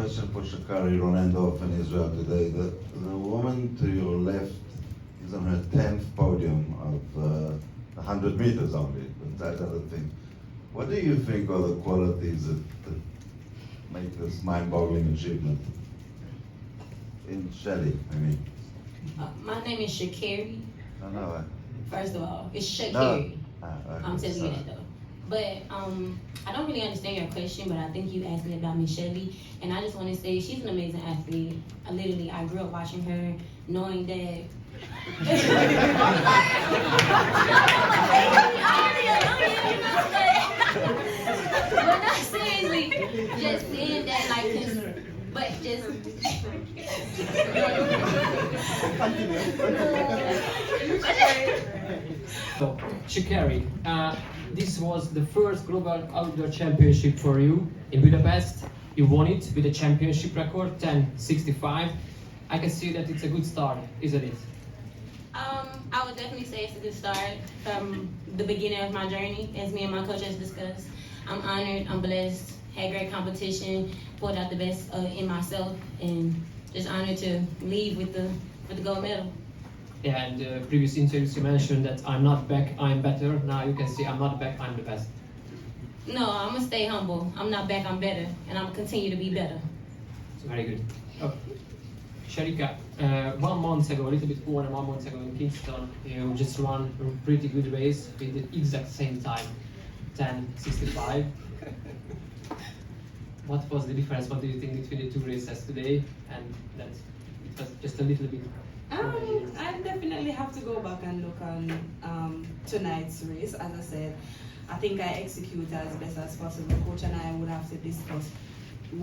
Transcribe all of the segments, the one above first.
question for Sha'Carri from Israel today. The woman to your left is on her 10th podium of 100 meters only, that other thing. What do you think are the qualities that make this mind-boggling achievement? In Shelly, I mean. My name is Sha'Carri. No. First of all, it's Sha'Carri. Okay, I'm telling you that though. But I don't really understand your question, but I think you asked me about Ms Shelly, and I just want to say she's an amazing athlete. I grew up watching her, knowing that. But not seriously, just saying that, like, but just. So, Sha'Carri, this was the first global outdoor championship for you in Budapest. You won it with a championship record, 10:65. I can see that it's a good start, isn't it? I would definitely say it's a good start from the beginning of my journey, as me and my coach has discussed. I'm honored, I'm blessed, had great competition, pulled out the best in myself, and just honored to leave with the gold medal. Yeah, and previous interviews you mentioned that I'm not back, I'm better. Now you can see I'm not back, I'm the best. No, I'm gonna stay humble. I'm not back, I'm better, and I'm gonna continue to be better. It's very good. Oh. Sharika, 1 month ago, a little bit more than 1 month ago in Kingston, you just ran a pretty good race with the exact same time, 10:65. What was the difference? What do you think between the two races today? And that it was just a little bit. I definitely have to go back and look on tonight's race. As I said, I think I executed as best as possible. Coach and I would have to discuss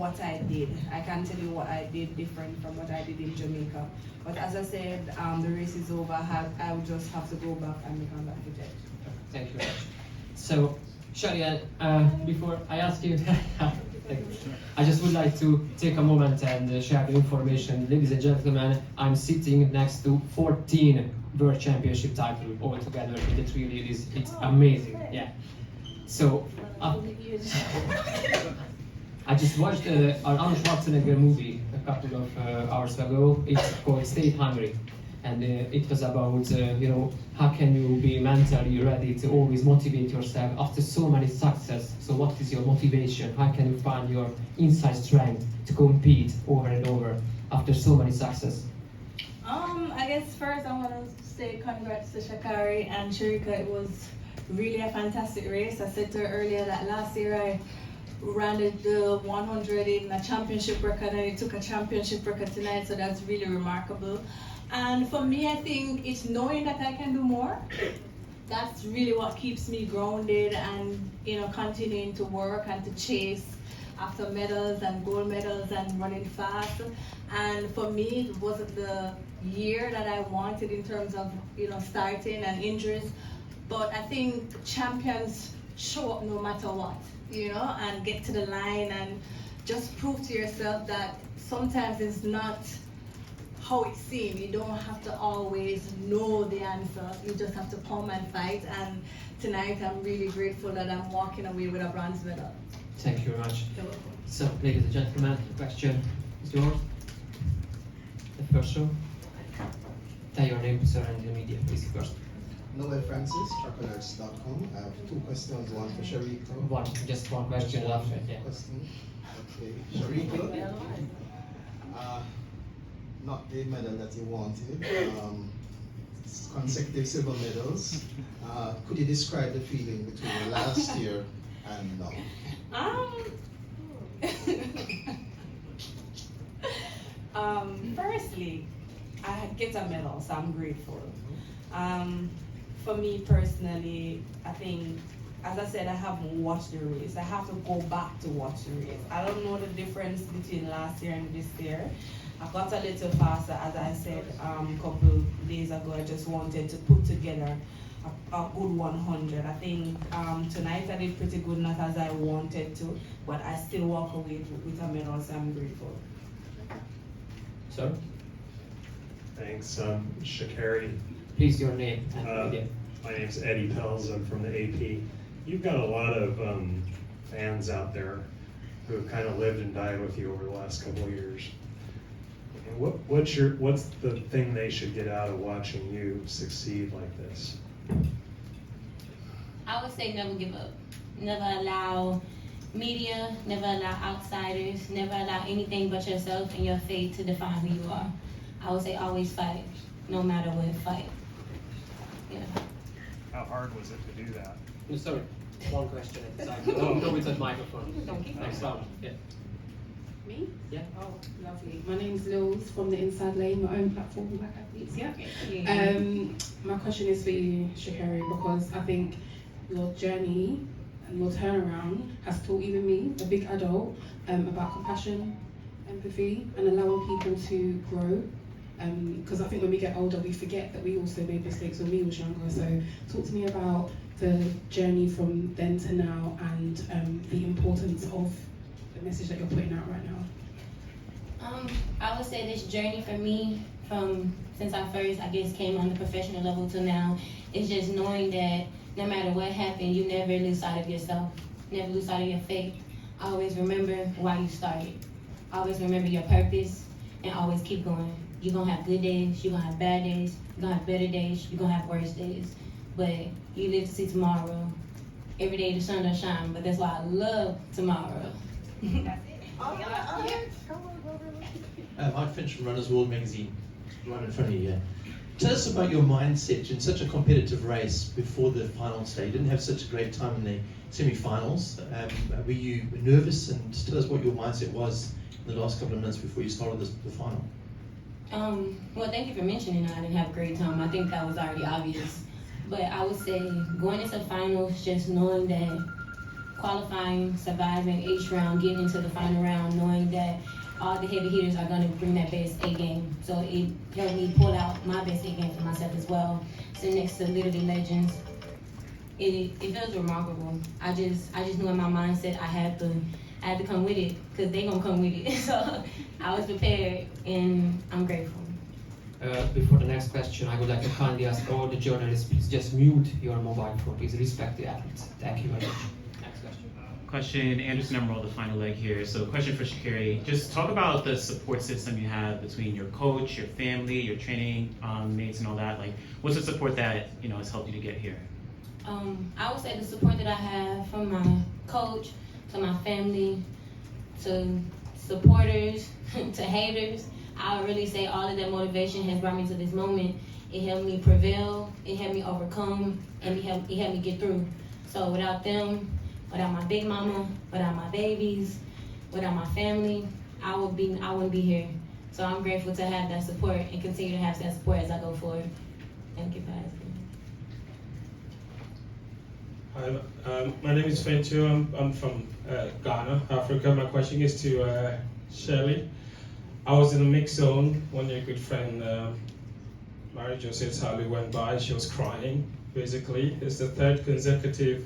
what I did. I can't tell you what I did different from what I did in Jamaica. But as I said, the race is over. I would just have to go back and become back to judge. Thank you very much. So, Shelly-Ann, before I ask you, I just would like to take a moment and share the information. Ladies and gentlemen, I'm sitting next to 14 World Championship titles all together in the 3 ladies. It's amazing, yeah. So, I just watched an Arnold Schwarzenegger movie a couple of hours ago. It's called Stay Hungry. And it was about, how can you be mentally ready to always motivate yourself after so many success. So what is your motivation? How can you find your inside strength to compete over and over after so many success? I guess first I want to say congrats to Sha'Carri and Sharika. It was really a fantastic race. I said to her earlier that last year I ran the 100 in a championship record, and it took a championship record tonight, so that's really remarkable. And for me, I think it's knowing that I can do more. That's really what keeps me grounded and continuing to work and to chase after medals and gold medals and running fast. And for me, it wasn't the year that I wanted in terms of starting and injuries, but I think champions show up no matter what, and get to the line and just prove to yourself that sometimes it's not how it seems. You don't have to always know the answer. You just have to come and fight. And tonight, I'm really grateful that I'm walking away with a bronze medal. Thank you very much. So, ladies and gentlemen, the question is yours. The first row. Tell your name, sir, and the media, please, first. Noel Francis, carririchardson.com. I have 2 questions, one for Sharika. Just one question after, yeah. Question. Okay, Sharika. Not the medal that you wanted. Consecutive silver medals. Could you describe the feeling between last year and now? Firstly, I get a medal, so I'm grateful. For me personally, I think, as I said, I haven't watched the race. I have to go back to watch the race. I don't know the difference between last year and this year. I got a little faster, as I said a couple days ago. I just wanted to put together a good 100. I think tonight I did pretty good, not as I wanted to, but I still walk away with a medal, so I'm grateful. Sir? Thanks, Sha'Carri. Please, your name and media. My name's Eddie Pells. I'm from the AP. You've got a lot of fans out there. who have kind of lived and died with you over the last couple of years. And what's the thing they should get out of watching you succeed like this? I would say never give up. Never allow media, never allow outsiders, never allow anything but yourself and your faith to define who you are. I would say always fight, no matter what, fight. Yeah. How hard was it to do that? No, sorry, one question at the time. Go with that microphone. Next round. Yeah. Me? Yeah. Oh, lovely. My name's Lils from the Inside Lane, my own platform, Black Athletes, yeah. My question is for you, Sha'Carri, because I think your journey and your turnaround has taught even me, a big adult, about compassion, empathy, and allowing people to grow. Because I think when we get older, we forget that we also made mistakes when we was younger. So talk to me about the journey from then to now and the importance of the message that you're putting out right now. I would say this journey for me, from since I first, I guess, came on the professional level to now, is just knowing that no matter what happened, you never lose sight of yourself, never lose sight of your faith. Always remember why you started. Always remember your purpose, and always keep going. You're gonna have good days, you're gonna have bad days, you're gonna have better days, you're gonna have worse days. But you live to see tomorrow. Every day the sun don't shine, but that's why I love tomorrow. Mike Finch from Runners World Magazine, right in front of you. Tell us about your mindset in such a competitive race before the final stage. You didn't have such a great time in the semi-finals. Were you nervous? And tell us what your mindset was in the last couple of minutes before you started the final. Well, thank you for mentioning that I didn't have a great time. I think that was already obvious. But I would say going into finals, just knowing that qualifying, surviving each round, getting into the final round, knowing that all the heavy hitters are going to bring that best A game. So it helped me pull out my best A game for myself as well. Sitting next to literally legends, it feels remarkable. I just knew in my mindset I had to come with it, because they gonna come with it. So I was prepared, and I'm grateful. Before the next question, I would like to kindly ask all the journalists, please just mute your mobile phone. Please respect the athletes. Thank you very much. Next question. Question, Anderson Emerald, the final leg here. So question for Sha'Carri, just talk about the support system you have between your coach, your family, your training mates and all that. Like, what's the support that, has helped you to get here? I would say the support that I have from my coach, to my family, to supporters, to haters. I would really say all of that motivation has brought me to this moment. It helped me prevail, it helped me overcome, and it helped me get through. So without them, without my big mama, without my babies, without my family, I wouldn't be here. So I'm grateful to have that support and continue to have that support as I go forward. Thank you for asking. Hi, my name is Fentu. I'm from Ghana, Africa. My question is to Shelly. I was in a mixed zone when your good friend Mary Joseph Sally went by. She was crying, basically. It's the third consecutive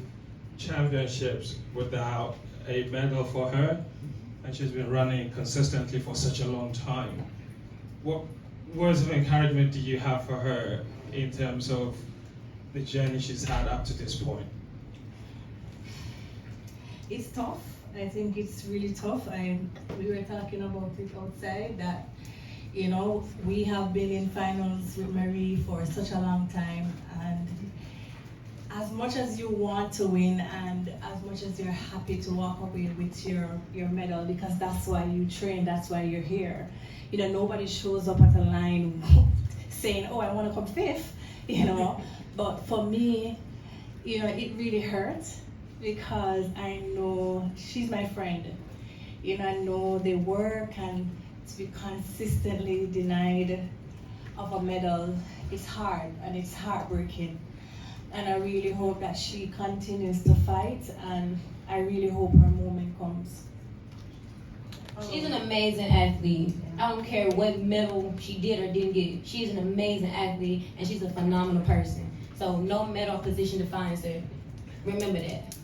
championships without a medal for her, and she's been running consistently for such a long time. What words of encouragement do you have for her in terms of the journey she's had up to this point? It's tough. I think it's really tough. We were talking about it outside that, we have been in finals with Marie for such a long time, and as much as you want to win and as much as you're happy to walk away with your medal, because that's why you train, that's why you're here. Nobody shows up at a line saying, oh, I want to come fifth, But for me, it really hurts, because I know she's my friend. I know the work, and to be consistently denied of a medal is hard and it's heartbreaking. And I really hope that she continues to fight, and I really hope her moment comes. She's an amazing athlete. I don't care what medal she did or didn't get. She's an amazing athlete, and she's a phenomenal person. So no medal position defines her. Remember that.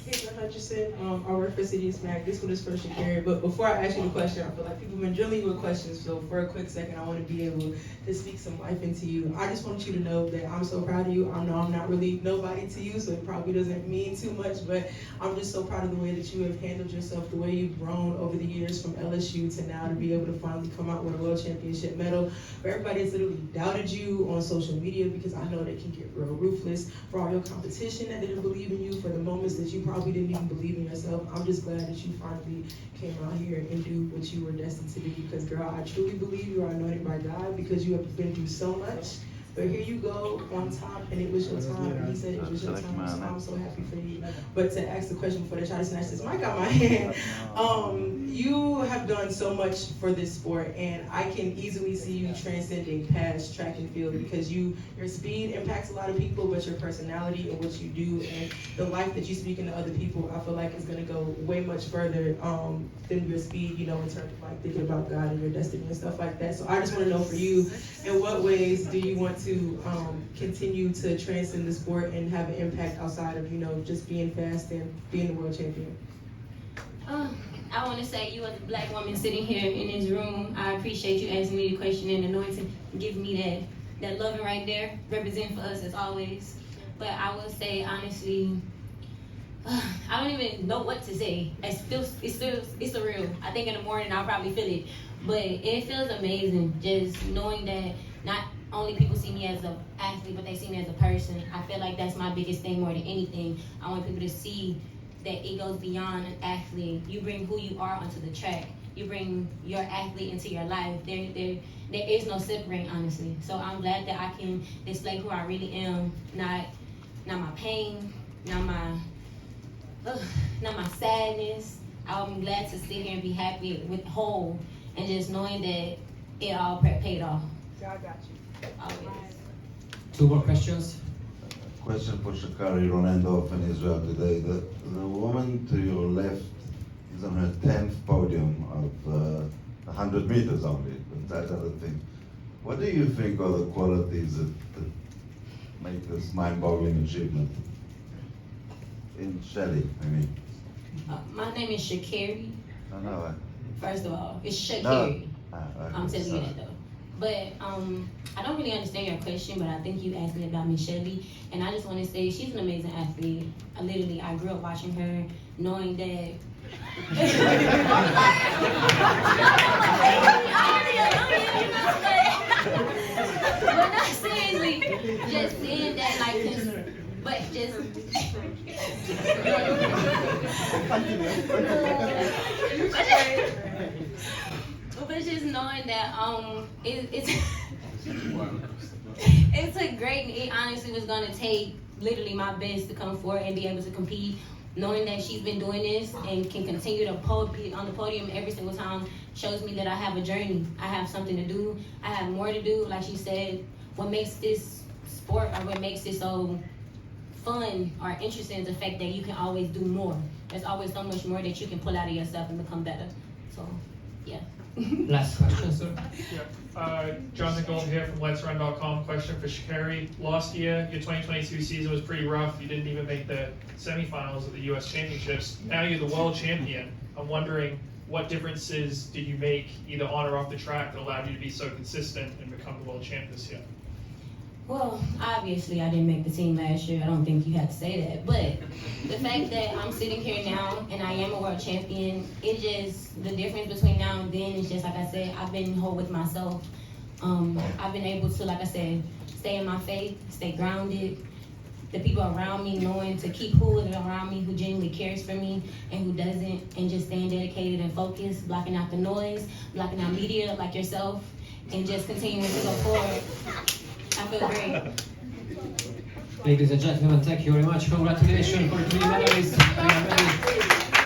Richardson, I work for City of Smack. This one is for Sha'Carri. But before I ask you the question, I feel like people have been drilling you with questions. So for a quick second, I want to be able to speak some life into you. I just want you to know that I'm so proud of you. I know I'm not really nobody to you, so it probably doesn't mean too much, but I'm just so proud of the way that you have handled yourself, the way you've grown over the years from LSU to now to be able to finally come out with a world championship medal. For everybody that's literally doubted you on social media, because I know they can get real ruthless, for all your competition that didn't believe in you, for the moments that you probably didn't even believe in yourself. I'm just glad that you finally came out here and do what you were destined to do, because girl, I truly believe you are anointed by God, because you have been through so much. But here you go on top, and it was your time, and he said it was your time, so I'm so happy for you. But to ask the question before they try to snatch this mic out my hand, you have done so much for this sport, and I can easily see you transcending past track and field, because your speed impacts a lot of people, but your personality and what you do and the life that you speak into other people, I feel like is going to go way much further than your speed, you know, in terms of like thinking about God and your destiny and stuff like that. So I just want to know for you, in what ways do you want to continue to transcend the sport and have an impact outside of, you know, just being fast and being the world champion? I want to say, you as a black woman sitting here in this room, I appreciate you asking me the question and anointing, giving me that loving right there, representing for us as always. But I will say, honestly, I don't even know what to say. It's surreal. I think in the morning I'll probably feel it. But it feels amazing just knowing that not only people see me as an athlete, but they see me as a person. I feel like that's my biggest thing more than anything. I want people to see that it goes beyond an athlete. You bring who you are onto the track. You bring your athlete into your life. There is no separating, honestly. So I'm glad that I can display who I really am, not my pain, not my sadness. I'm glad to sit here and be happy with whole, and just knowing that it all paid off. God got you. Always. Two more questions. Question for Sha'Carri Ronendo in Israel today. The woman to your left is on her 10th podium of 100 meters only, but that other thing. What do you think are the qualities that make this mind-boggling achievement? In Shelly, I mean. My name is Sha'Carri. I know. First of all, it's Sha'Carri. No. I'm telling you that though. But I don't really understand your question, but I think you asked me about Ms Shelly, and I just want to say she's an amazing athlete. I grew up watching her, knowing that. But not seriously, just saying that, like, but just. But just knowing that it's a great. It honestly was gonna take literally my best to come forward and be able to compete. Knowing that she's been doing this and can continue to be on the podium every single time shows me that I have a journey. I have something to do. I have more to do. Like she said, what makes this sport or what makes it so fun or interesting is the fact that you can always do more. There's always so much more that you can pull out of yourself and become better. So, yeah. Last question, sir. Yeah. Jonathan Gold here from Let'sRun.com. Question for Sha'Carri. Last year, your 2022 season was pretty rough. You didn't even make the semifinals of the U.S. Championships. Now you're the world champion. I'm wondering, what differences did you make either on or off the track that allowed you to be so consistent and become the world champ this year? Well, obviously I didn't make the team last year. I don't think you had to say that. But the fact that I'm sitting here now and I am a world champion, it just, the difference between now and then is just, like I said, I've been whole with myself. I've been able to, like I said, stay in my faith, stay grounded. The people around me knowing to keep who is around me, who genuinely cares for me and who doesn't, and just staying dedicated and focused, blocking out the noise, blocking out media like yourself, and just continuing to go forward. I feel great. Ladies and gentlemen, thank you very much. Congratulations for the three medalists.